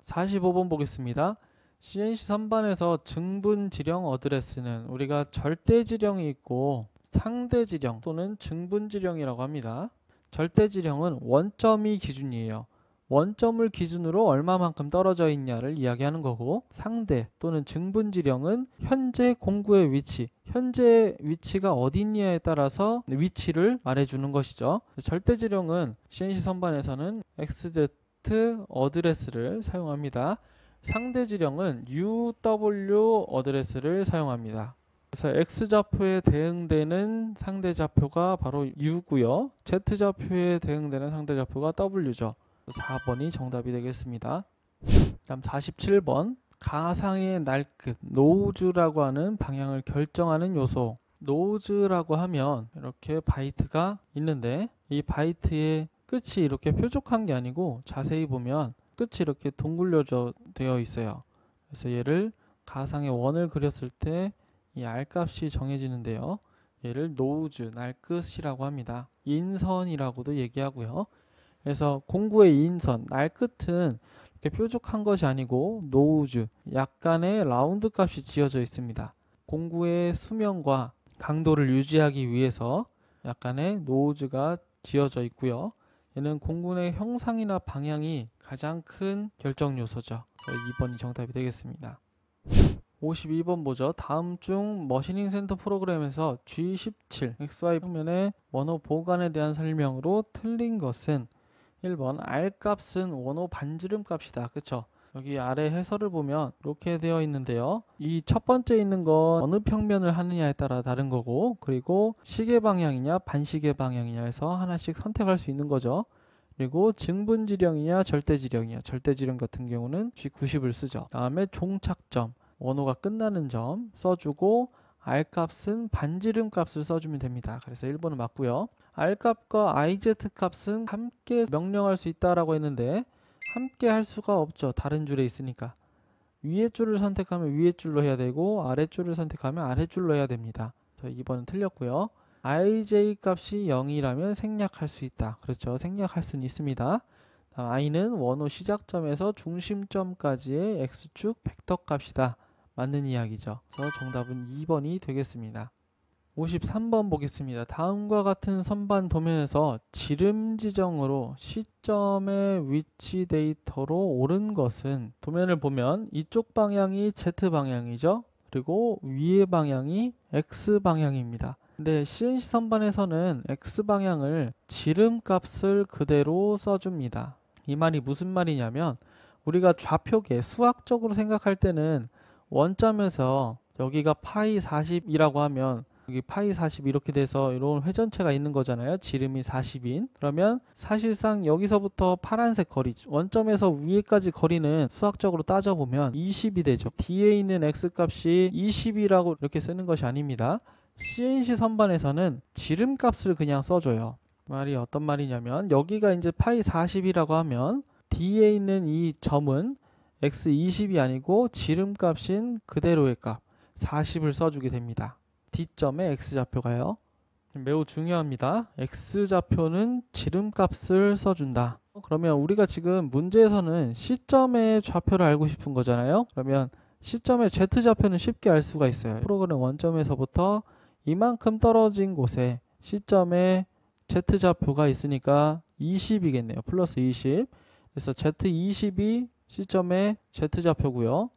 (45번) 보겠습니다. CNC 선반에서 증분지령 어드레스는 우리가 절대지령이 있고 상대지령 또는 증분지령이라고 합니다. 절대지령은 원점이 기준이에요. 원점을 기준으로 얼마만큼 떨어져 있냐를 이야기하는 거고, 상대 또는 증분지령은 현재 공구의 위치, 현재 위치가 어디 있냐에 따라서 위치를 말해주는 것이죠. 절대지령은 CNC 선반에서는 XZ 어드레스를 사용합니다. 상대지령은 UW 어드레스를 사용합니다. 그래서 X좌표에 대응되는 상대좌표가 바로 U고요. Z좌표에 대응되는 상대좌표가 W죠. 4번이 정답이 되겠습니다. 다음 47번. 가상의 날끝, 노우즈라고 하는 방향을 결정하는 요소. 노우즈라고 하면 이렇게 바이트가 있는데, 이 바이트의 끝이 이렇게 뾰족한 게 아니고 자세히 보면 끝이 이렇게 동굴려져 되어 있어요. 그래서 얘를 가상의 원을 그렸을 때 이 R값이 정해지는데요. 얘를 노우즈, 날끝이라고 합니다. 인선이라고도 얘기하고요. 그래서 공구의 인선, 날끝은 이렇게 뾰족한 것이 아니고 노우즈, 약간의 라운드 값이 지어져 있습니다. 공구의 수명과 강도를 유지하기 위해서 약간의 노우즈가 지어져 있고요. 얘는 공구의 형상이나 방향이 가장 큰 결정 요소죠. 2번이 정답이 되겠습니다. 52번 보죠. 다음 중 머시닝 센터 프로그램에서 G17 XY 평면의 원호 보관에 대한 설명으로 틀린 것은 1번 R값은 원호 반지름 값이다. 그쵸? 여기 아래 해설을 보면 이렇게 되어 있는데요. 이 첫 번째 있는 건 어느 평면을 하느냐에 따라 다른 거고, 그리고 시계 방향이냐 반시계 방향이냐 해서 하나씩 선택할 수 있는 거죠. 그리고 증분지령이냐 절대지령이냐, 절대지령 같은 경우는 G90을 쓰죠. 다음에 종착점, 원호가 끝나는 점 써주고, R값은 반지름 값을 써주면 됩니다. 그래서 1번은 맞고요. R값과 IZ 값은 함께 명령할 수 있다라고 했는데 함께 할 수가 없죠. 다른 줄에 있으니까. 위에 줄을 선택하면 위에 줄로 해야 되고, 아래 줄을 선택하면 아래 줄로 해야 됩니다. 그래서 2번은 틀렸고요. IJ 값이 0이라면 생략할 수 있다. 그렇죠. 생략할 수는 있습니다. I는 원호 시작점에서 중심점까지의 X축 벡터 값이다. 맞는 이야기죠. 그래서 정답은 2번이 되겠습니다. 53번 보겠습니다. 다음과 같은 선반 도면에서 지름 지정으로 시점의 위치 데이터로 옳은 것은, 도면을 보면 이쪽 방향이 Z 방향이죠. 그리고 위의 방향이 X 방향입니다. 근데 CNC 선반에서는 X 방향을 지름 값을 그대로 써줍니다. 이 말이 무슨 말이냐면, 우리가 좌표계 수학적으로 생각할 때는 원점에서 여기가 파이 40이라고 하면 여기 파이 40 이렇게 돼서 이런 회전체가 있는 거잖아요. 지름이 40인. 그러면 사실상 여기서부터 파란색 거리, 원점에서 위에까지 거리는 수학적으로 따져보면 20이 되죠. 뒤에 있는 X값이 20이라고 이렇게 쓰는 것이 아닙니다. CNC 선반에서는 지름 값을 그냥 써줘요. 말이 어떤 말이냐면, 여기가 이제 파이 40이라고 하면 뒤에 있는 이 점은 X20이 아니고 지름값인 그대로의 값 40을 써주게 됩니다. D점의 X좌표가요. 매우 중요합니다. X좌표는 지름값을 써준다. 그러면 우리가 지금 문제에서는 C점의 좌표를 알고 싶은 거잖아요. 그러면 C점의 Z좌표는 쉽게 알 수가 있어요. 프로그램 원점에서부터 이만큼 떨어진 곳에 C점의 Z좌표가 있으니까 20이겠네요. 플러스 20. 그래서 Z20이 C점의 Z좌표고요.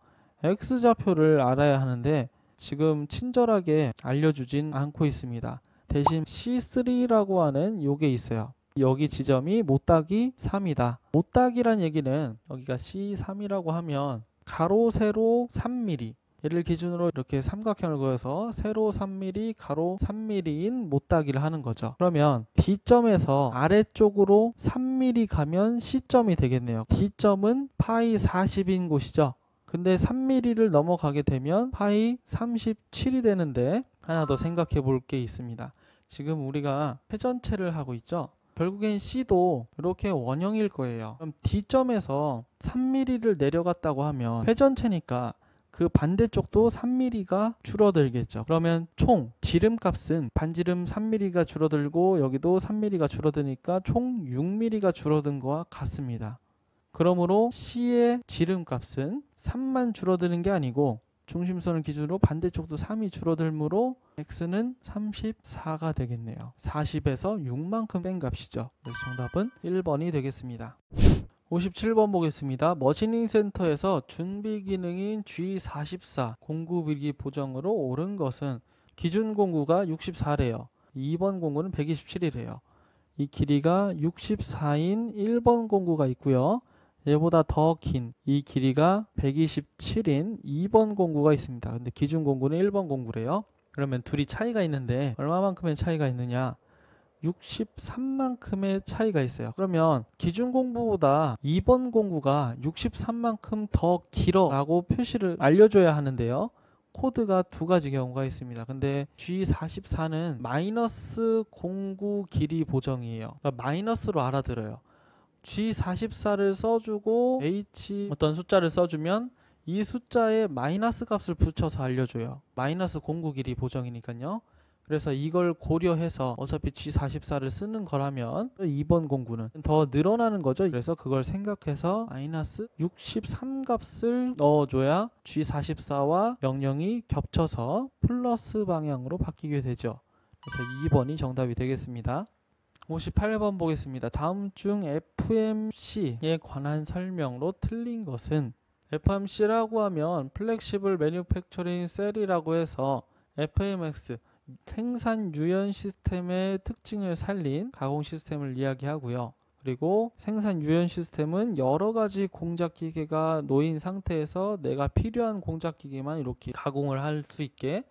X좌표를 알아야 하는데 지금 친절하게 알려주진 않고 있습니다. 대신 C3라고 하는 요게 있어요. 여기 지점이 못다기 3이다. 못다기란 얘기는 여기가 C3이라고 하면 가로 세로 3mm, 얘를 기준으로 이렇게 삼각형을 그어서 세로 3mm, 가로 3mm인 못다기를 하는 거죠. 그러면 D점에서 아래쪽으로 3mm 가면 C점이 되겠네요. D점은 파이 40인 곳이죠. 근데 3mm를 넘어가게 되면 파이 37이 되는데, 하나 더 생각해 볼 게 있습니다. 지금 우리가 회전체를 하고 있죠. 결국엔 C도 이렇게 원형일 거예요. 그럼 D점에서 3mm를 내려갔다고 하면 회전체니까 그 반대쪽도 3mm가 줄어들겠죠. 그러면 총 지름값은 반지름 3mm가 줄어들고 여기도 3mm가 줄어드니까 총 6mm가 줄어든 거와 같습니다. 그러므로 C의 지름값은 3만 줄어드는 게 아니고 중심선을 기준으로 반대쪽도 3이 줄어들므로 X는 34가 되겠네요. 40에서 6만큼 뺀 값이죠. 그래서 정답은 1번이 되겠습니다. 57번 보겠습니다. 머신링 센터에서 준비 기능인 G44 공구 비기 보정으로 옳은 것은 기준 공구가 64래요. 2번 공구는 127이래요. 이 길이가 64인 1번 공구가 있고요. 얘보다 더 긴 이 길이가 127인 2번 공구가 있습니다. 근데 기준 공구는 1번 공구래요. 그러면 둘이 차이가 있는데 얼마만큼의 차이가 있느냐? 63만큼의 차이가 있어요. 그러면 기준 공구보다 2번 공구가 63만큼 더 길어 라고 표시를 알려줘야 하는데요. 코드가 두 가지 경우가 있습니다. 근데 G44는 마이너스 공구 길이 보정이에요. 그러니까 마이너스로 알아들어요. G44를 써주고 H 어떤 숫자를 써주면 이 숫자에 마이너스 값을 붙여서 알려줘요. 마이너스 공구 길이 보정이니까요. 그래서 이걸 고려해서 어차피 G44를 쓰는 거라면 2번 공구는 더 늘어나는 거죠. 그래서 그걸 생각해서 마이너스 63 값을 넣어줘야 G44와 00이 겹쳐서 플러스 방향으로 바뀌게 되죠. 그래서 2번이 정답이 되겠습니다. 58번 보겠습니다. 다음 중 FMC에 관한 설명으로 틀린 것은 FMC라고 하면 플렉시블 매뉴팩처링 셀이라고 해서 FMX 생산 유연 시스템의 특징을 살린 가공 시스템을 이야기하고요. 그리고 생산 유연 시스템은 여러 가지 공작 기계가 놓인 상태에서 내가 필요한 공작 기계만 이렇게 가공을 할 수 있게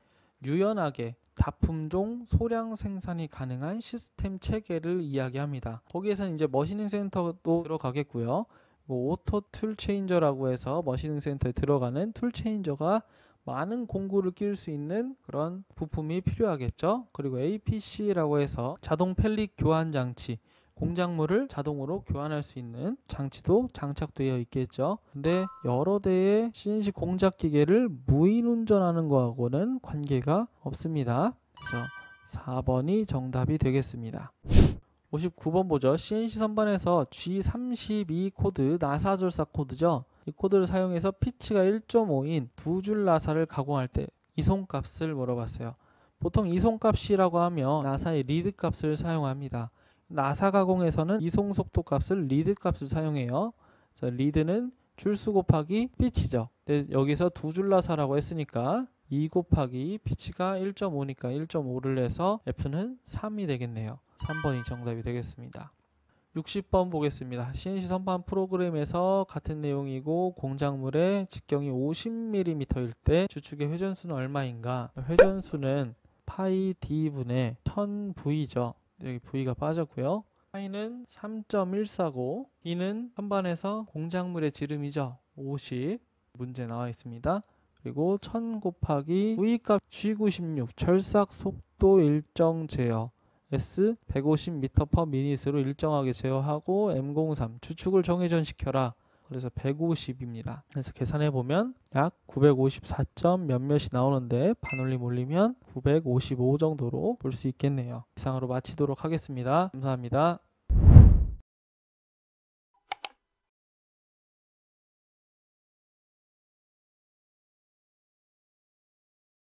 유연하게 다품종 소량 생산이 가능한 시스템 체계를 이야기합니다. 거기에서는 이제 머시닝 센터도 들어가겠고요. 오토 툴 체인저라고 해서 머시닝 센터에 들어가는 툴 체인저가 많은 공구를 끼울 수 있는 그런 부품이 필요하겠죠. 그리고 APC라고 해서 자동 펠릿 교환 장치, 공작물을 자동으로 교환할 수 있는 장치도 장착되어 있겠죠. 근데 여러 대의 CNC 공작 기계를 무인 운전하는 거하고는 관계가 없습니다. 그래서 4번이 정답이 되겠습니다. 59번 보죠. CNC 선반에서 G32 코드 나사 절삭 코드죠. 이 코드를 사용해서 피치가 1.5인 두 줄 나사를 가공할 때 이송값을 물어봤어요. 보통 이송값이라고 하면 나사의 리드 값을 사용합니다. 나사 가공에서는 이송 속도 값을 리드 값을 사용해요. 그래서 리드는 줄수 곱하기 피치죠. 근데 여기서 두 줄 나사라고 했으니까 2 곱하기 피치가 1.5니까 1.5를 해서 F는 3이 되겠네요. 3번이 정답이 되겠습니다. 60번 보겠습니다. CNC 선반 프로그램에서 같은 내용이고 공작물의 직경이 50mm일 때 주축의 회전수는 얼마인가? 회전수는 파이 D분의 1000V죠. 여기 V가 빠졌고요. 파이는 3.149, D는 선반에서 공작물의 지름이죠. 50 문제 나와 있습니다. 그리고 1000 곱하기 V값 G96 절삭 속도 일정 제어 S 150m/min으로 일정하게 제어하고 M03 주축을 정회전시켜라. 그래서 150입니다. 그래서 계산해 보면 약 954점 몇몇이 나오는데 반올림 올리면 955 정도로 볼 수 있겠네요. 이상으로 마치도록 하겠습니다. 감사합니다.